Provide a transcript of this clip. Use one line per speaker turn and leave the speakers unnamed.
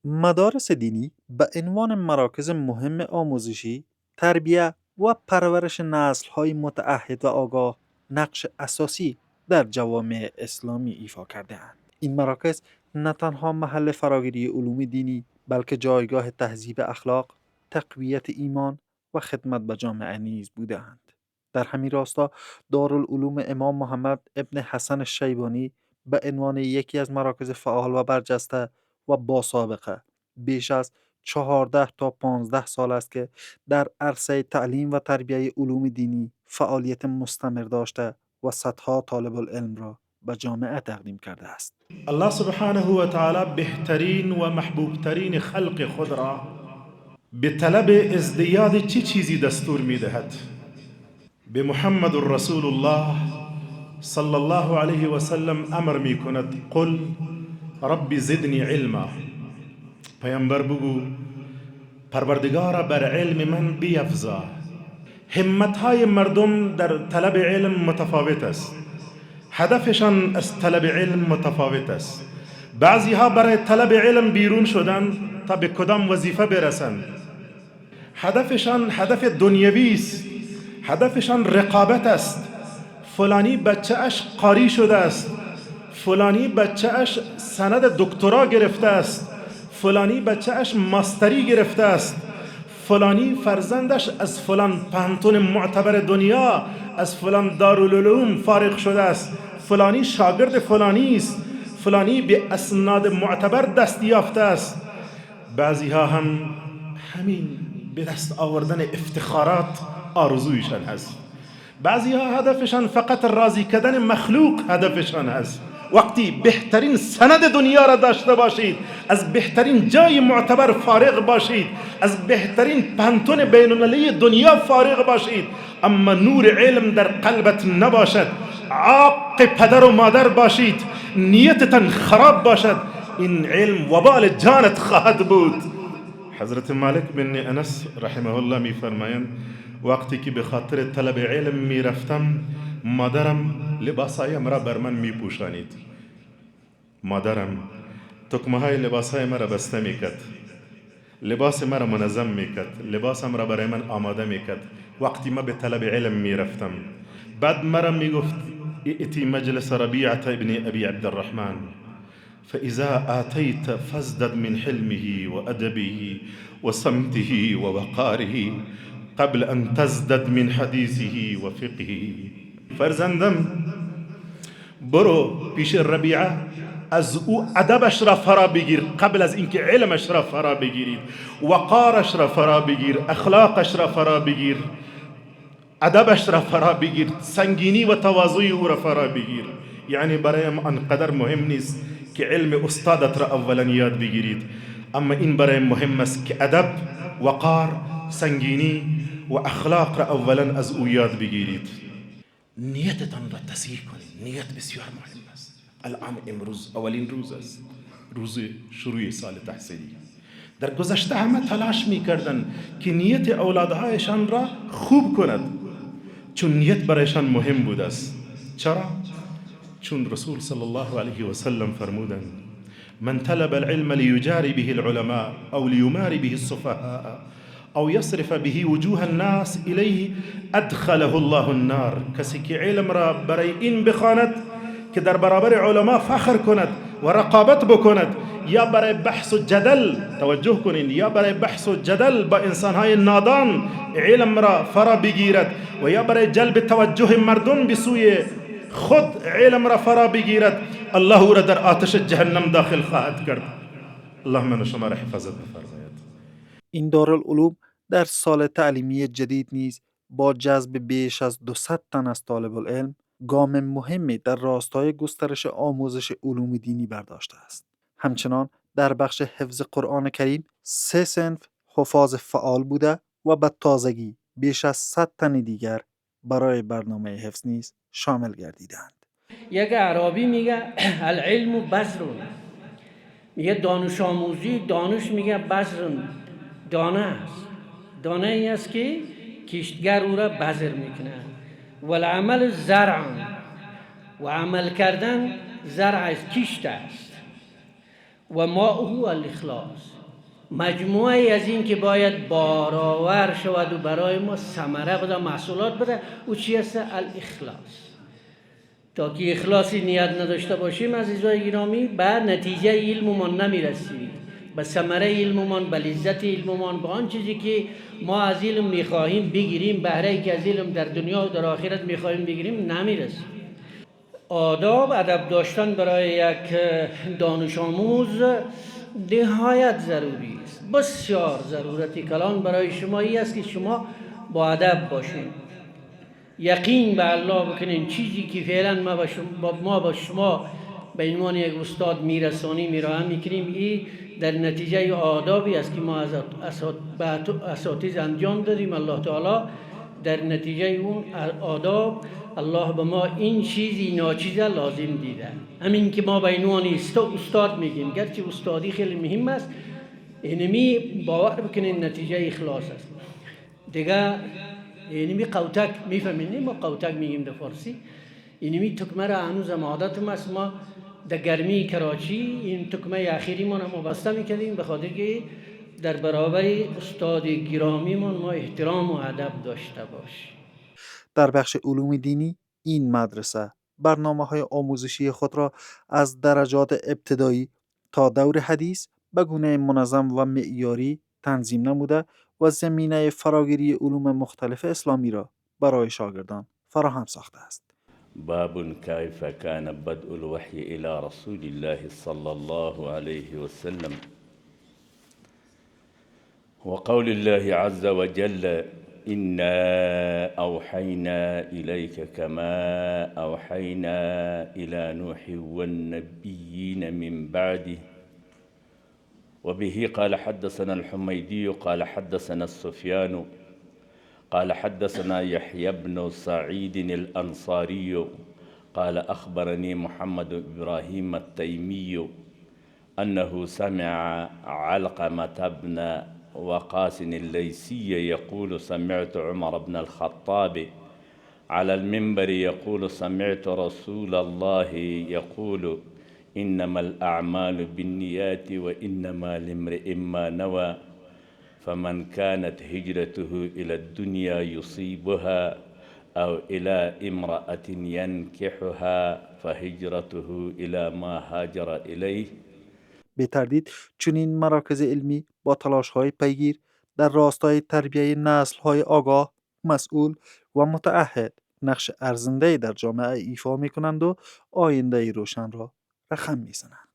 مدارس دینی به عنوان مراکز مهم آموزشی، تربیه و پرورش نسل‌های متعهد و آگاه نقش اساسی در جوامع اسلامی ایفا کرده‌اند. این مراکز نه تنها محل فراگیری علوم دینی، بلکه جایگاه تهذیب اخلاق، تقویت ایمان و خدمت به جامعه نیز بوده‌اند. در همین راستا دارالعلوم امام محمد ابن حسن الشیبانی به عنوان یکی از مراکز فعال و برجسته و با سابقه بیش از 14 تا 15 سال است که در عرصه تعلیم و تربیه علوم دینی فعالیت مستمر داشته و صدها طالب العلم را به جامعه تقدیم کرده است.
الله سبحانه و تعالی بهترین و محبوبترین خلق خود را به طلب ازدیاد چه چیزی دستور می دهد؟ به محمد رسول الله صلی الله علیه و سلم امر می کند قل رب زدنی علما. پیامبر بگو پروردگارا بر علم من بیفزا. همتهای مردم در طلب علم متفاوت است، هدفشان از طلب علم متفاوت است. بعضی ها برای طلب علم بیرون شدن تا به کدام وظیفه برسند. هدفشان هدف دنیوی است، هدفشان رقابت است. فلانی بچه اش قاری شده است، فلانی بچه اش سند دکترا گرفته است، فلانی بچه اش ماستری گرفته است، فلانی فرزندش از فلان پانتون معتبر دنیا، از فلان دارالعلوم فارغ شده است، فلانی شاگرد فلانی است، فلانی به اسناد معتبر دست یافته است. بعضی ها هم همین به دست آوردن افتخارات آرزویشان هست. بعضی ها هدفشان فقط راضی کردن مخلوق هدفشان هست. وقتی بهترین سند دنیا را داشته باشید، از بهترین جای معتبر فارغ باشید، از بهترین پانتون بین المللی دنیا فارغ باشید، اما نور علم در قلبت نباشد، عاق پدر و مادر باشید، نیتتان خراب باشد، این علم وبال جانت خواهد بود. حضرت مالک بن انس رحمه الله می فرمایند وقتی که به خاطر طلب علم می رفتم، مادرم لباسایم را بر من می پوشانید. مادرم تکمه های لباسای مرا بسته می کرد، لباس مرا منظم می کرد، لباسم را برای من آماده می کرد وقتی ما به طلب علم می رفتم. بعد مرا می گفت ائتی مجلس ربیعة ابن ابی عبد الرحمن فإذا آتيت فازدد من حلمه وأدبه وصمته ووقاره قبل أن تزدد من حديثه وفقهه. فرزندم برو پیش ربیعه، از او ادبش را فرا بگیر قبل از اینکه علمش را فرا بگیرید، وقارش را فرا بگیر، اخلاقش را فرا بگیر، ادبش را فرا بگیر، سنگینی و تواضع او را فرا بگیر. یعنی برایم آنقدر مهم نیست که علم استادت را اولا یاد بگیرید، اما این برای مهم است که ادب، وقار، سنگینی و اخلاق را اولا از او یاد بگیرید. نیتتان را تصحیح کنید. نیت بسیار مهم است. الان امروز اولین روز است، روز شروع سال تحصیلی. در گذشته همه تلاش می‌کردند که نیت اولادهایشان را خوب کند، چون نیت برایشان مهم بود است. چرا؟ چون رسول صلی الله علیه و سلم فرمودند من طلب العلم لیجاری به العلماء او لیماری به السفهاء او یصرف به وجوه الناس الیه ادخله الله النار. کسی که علم را برای این بخواند که در برابر علما فخر کند و رقابت بکند، یا برای بحث و جدل، توجه کنین، یا برای بحث و جدل با انسانهای نادان علم را فرا بگیرد، و یا برای جلب توجه مردم به سوی خود علم را فرا بگیرد، الله او را در آتش جهنم داخل خواهد کرد. الله من شما را حفاظت بفرماید.
این دارالعلوم در سال تعلیمی جدید نیز با جذب بیش از 200 تن از طالب العلم گام مهمی در راستای گسترش آموزش علوم دینی برداشته است. همچنان در بخش حفظ قرآن کریم 3 صنف حفاظ فعال بوده و به تازگی بیش از 100 تن دیگر برای برنامه حفظ نیز شامل گردیدند.
یک اعرابی میگه العلم بذرون، میگه دانش آموزی، دانش میگه بذرون، دانه است. دانه ای است که کشتگر او را بذر میکنه. والعمل زرع، و عمل کردن زرع است، کشت است. و ما هو الاخلاص، مجموعی از این که باید بارآور شود و برای ما ثمره بده، محصولات بده. او چی است؟ الاخلاص. تا که اخلاصی نیت نداشته باشیم عزیزای گرامی، به نتیجه علممان نمیرسیم، به ثمره علممان، به لذت علممان، به آن چیزی که ما از علم میخواهیم بگیریم، بهره‌ای که از علم در دنیا و در آخرت میخواهیم بگیریم، نمیرسیم. آداب، ادب داشتن برای یک دانش آموز نهایت ضروری است. بسیار ضرورت کلان برای شما این است که شما با ادب باشین، یقین به الله بکنین. چیزی که فعلا ما با شما به عنوان یک استاد میرسانیم، میراهم میکنیم، این در نتیجه آدابی است که ما از اساتید انجام دادیم. الله تعالی در نتیجه اون آداب، الله به ما این چیزی ناچیزه لازم دیده. همین که ما به عنوان استاد میگیم، گرچه استادی خیلی مهم است، اینمی باور بکنین نتیجه اخلاص است دیگه. اینمی قوتک میفهمین؟ ما قوتک میگیم در فارسی. اینمی تکمه را هنوزم عادتم است، ما در گرمی کراچی این تکمه اخیری ما بسته میکردیم، به خاطر که در برابر استاد گرامیمون ما احترام و ادب داشته باشیم.
در بخش علوم دینی، این مدرسه برنامه‌های آموزشی خود را از درجات ابتدایی تا دور حدیث به گونه منظم و معیاری تنظیم نموده و زمینه فراگیری علوم مختلف اسلامی را برای شاگردان فراهم ساخته است.
باب كيف كان بدء الوحي إلى رسول الله صلى الله عليه وسلم، وقول الله عز وجل إنا أوحينا إليك كما أوحينا إلى نوح والنبيين من بعده. وبه قال حدثنا الحميدي قال حدثنا السفيان قال حدثنا يحيى بن سعيد الأنصاري قال أخبرني محمد إبراهيم التيمي أنه سمع علقمة بن وقاص الليثي يقول سمعت عمر بن الخطاب على المنبر يقول سمعت رسول الله يقول إنما الأعمال بالنيات وإنما لامرئ ما نوى فمن كانت هجرته إلى الدنيا يصيبها أو إلى امرأة ينكحها فهجرته إلى ما هاجر إليه.
به تردید چنین مراکز علمی با تلاش‌های پیگیر در راستای تربیت نسل‌های آگاه، مسئول و متعهد نقش ارزنده‌ای در جامعه ایفا می‌کنند و آینده‌ای روشن را رقم می‌زنند.